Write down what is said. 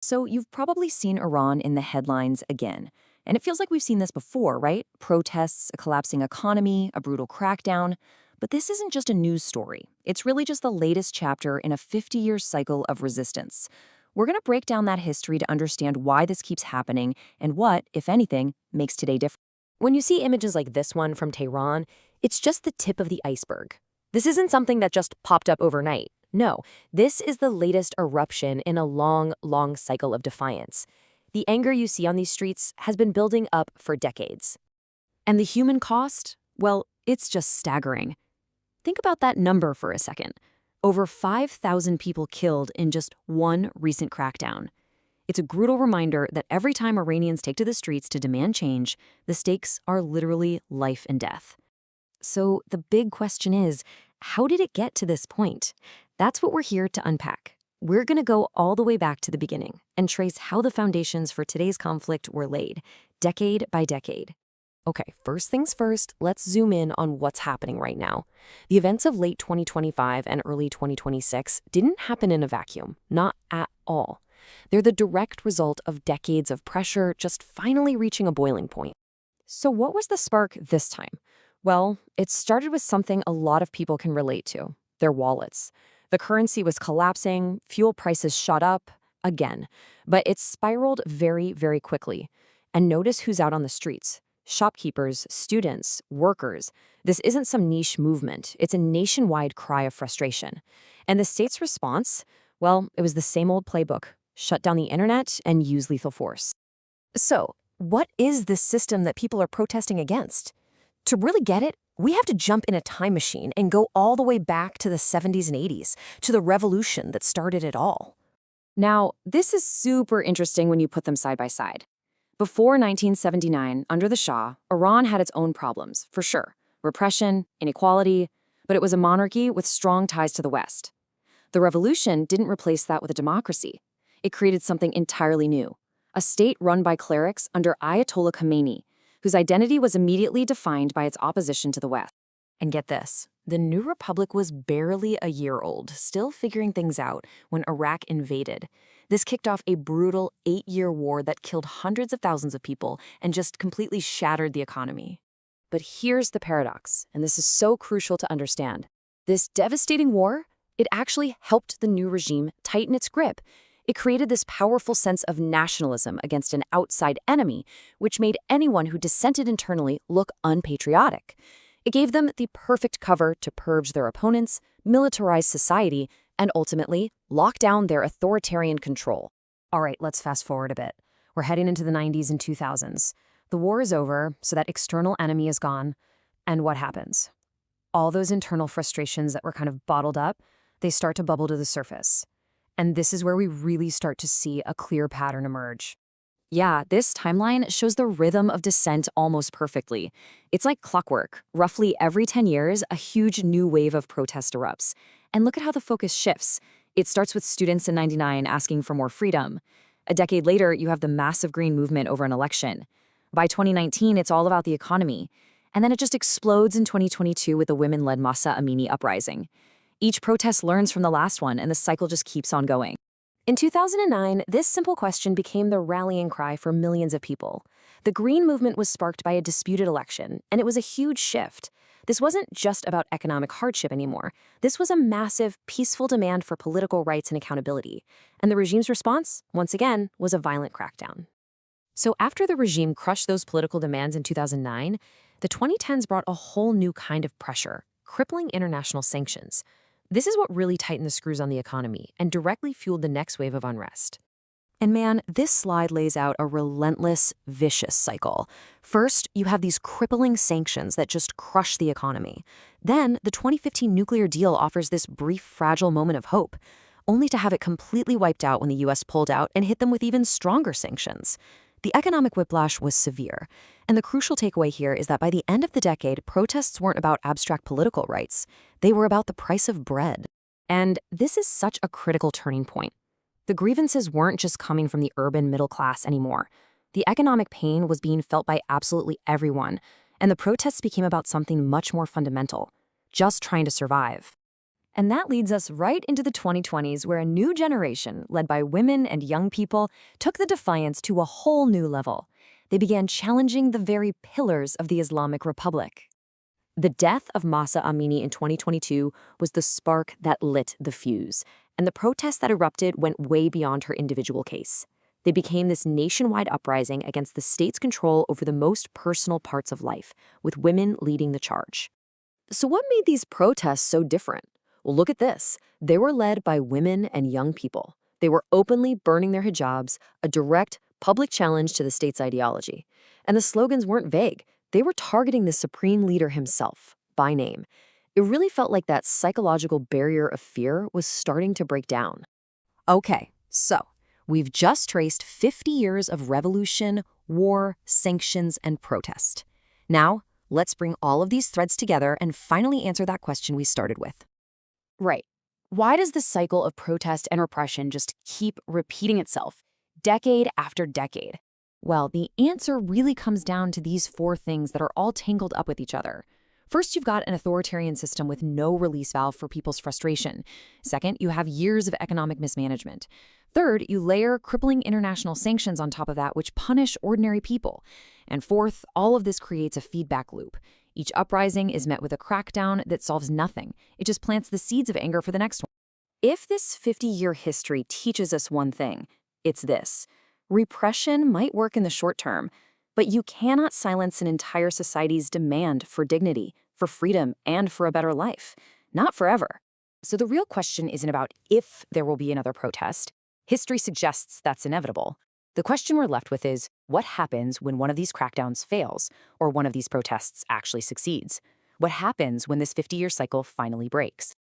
So you've probably seen Iran in the headlines again. And it feels like we've seen this before, right? Protests, a collapsing economy, a brutal crackdown. But this isn't just a news story. It's really just the latest chapter in a 50-year cycle of resistance. We're going to break down that history to understand why this keeps happening and what, if anything, makes today different. When you see images like this one from Tehran, it's just the tip of the iceberg. This isn't something that just popped up overnight. No, this is the latest eruption in a long, long cycle of defiance. The anger you see on these streets has been building up for decades. And the human cost? Well, it's just staggering. Think about that number for a second. Over 5,000 people killed in just one recent crackdown. It's a brutal reminder that every time Iranians take to the streets to demand change, the stakes are literally life and death. So the big question is, how did it get to this point? That's what we're here to unpack. We're going to go all the way back to the beginning and trace how the foundations for today's conflict were laid, decade by decade. Okay, first things first, let's zoom in on what's happening right now. The events of late 2025 and early 2026 didn't happen in a vacuum, not at all. They're the direct result of decades of pressure just finally reaching a boiling point. So what was the spark this time? Well, it started with something a lot of people can relate to, their wallets. The currency was collapsing, fuel prices shot up, again. But it spiraled very, very quickly. And notice who's out on the streets. Shopkeepers, students, workers. This isn't some niche movement. It's a nationwide cry of frustration. And the state's response? Well, it was the same old playbook. Shut down the internet and use lethal force. So, what is this system that people are protesting against? To really get it, we have to jump in a time machine and go all the way back to the 70s and 80s, to the revolution that started it all. Now, this is super interesting when you put them side by side. Before 1979, under the Shah, Iran had its own problems, for sure. Repression, inequality, but it was a monarchy with strong ties to the West. The revolution didn't replace that with a democracy. It created something entirely new, a state run by clerics under Ayatollah Khomeini, whose identity was immediately defined by its opposition to the West. And get this, the new republic was barely a year old, still figuring things out when Iraq invaded. This kicked off a brutal 8-year war that killed hundreds of thousands of people and just completely shattered the economy. But here's the paradox, and this is so crucial to understand. This devastating war, it actually helped the new regime tighten its grip. It created this powerful sense of nationalism against an outside enemy, which made anyone who dissented internally look unpatriotic. It gave them the perfect cover to purge their opponents, militarize society, and ultimately lock down their authoritarian control. All right, let's fast forward a bit. We're heading into the 90s and 2000s. The war is over, so that external enemy is gone. And what happens? All those internal frustrations that were kind of bottled up, they start to bubble to the surface. And this is where we really start to see a clear pattern emerge. Yeah, this timeline shows the rhythm of dissent almost perfectly. It's like clockwork. Roughly every 10 years, a huge new wave of protest erupts. And look at how the focus shifts. It starts with students in '99 asking for more freedom. A decade later, you have the massive green movement over an election. By 2019, it's all about the economy. And then it just explodes in 2022 with the women-led Masa Amini uprising. Each protest learns from the last one, and the cycle just keeps on going. In 2009, this simple question became the rallying cry for millions of people. The Green Movement was sparked by a disputed election, and it was a huge shift. This wasn't just about economic hardship anymore. This was a massive, peaceful demand for political rights and accountability. And the regime's response, once again, was a violent crackdown. So after the regime crushed those political demands in 2009, the 2010s brought a whole new kind of pressure, crippling international sanctions. This is what really tightened the screws on the economy and directly fueled the next wave of unrest. And man, this slide lays out a relentless, vicious cycle. First, you have these crippling sanctions that just crush the economy. Then, the 2015 nuclear deal offers this brief, fragile moment of hope, only to have it completely wiped out when the US pulled out and hit them with even stronger sanctions. The economic whiplash was severe, and the crucial takeaway here is that by the end of the decade, protests weren't about abstract political rights. They were about the price of bread. And this is such a critical turning point. The grievances weren't just coming from the urban middle class anymore. The economic pain was being felt by absolutely everyone, and the protests became about something much more fundamental, just trying to survive. And that leads us right into the 2020s, where a new generation, led by women and young people, took the defiance to a whole new level. They began challenging the very pillars of the Islamic Republic. The death of Mahsa Amini in 2022 was the spark that lit the fuse, and the protests that erupted went way beyond her individual case. They became this nationwide uprising against the state's control over the most personal parts of life, with women leading the charge. So what made these protests so different? Well, look at this. They were led by women and young people. They were openly burning their hijabs, a direct public challenge to the state's ideology. And the slogans weren't vague. They were targeting the supreme leader himself, by name. It really felt like that psychological barrier of fear was starting to break down. Okay, so we've just traced 50 years of revolution, war, sanctions, and protest. Now, let's bring all of these threads together and finally answer that question we started with. Right. Why does the cycle of protest and repression just keep repeating itself, decade after decade? Well, the answer really comes down to these four things that are all tangled up with each other. First, you've got an authoritarian system with no release valve for people's frustration. Second, you have years of economic mismanagement. Third, you layer crippling international sanctions on top of that, which punish ordinary people. And fourth, all of this creates a feedback loop. Each uprising is met with a crackdown that solves nothing. It just plants the seeds of anger for the next one. If this 50-year history teaches us one thing, it's this. Repression might work in the short term, but you cannot silence an entire society's demand for dignity, for freedom, and for a better life. Not forever. So the real question isn't about if there will be another protest. History suggests that's inevitable. The question we're left with is, what happens when one of these crackdowns fails, or one of these protests actually succeeds? What happens when this 50-year cycle finally breaks?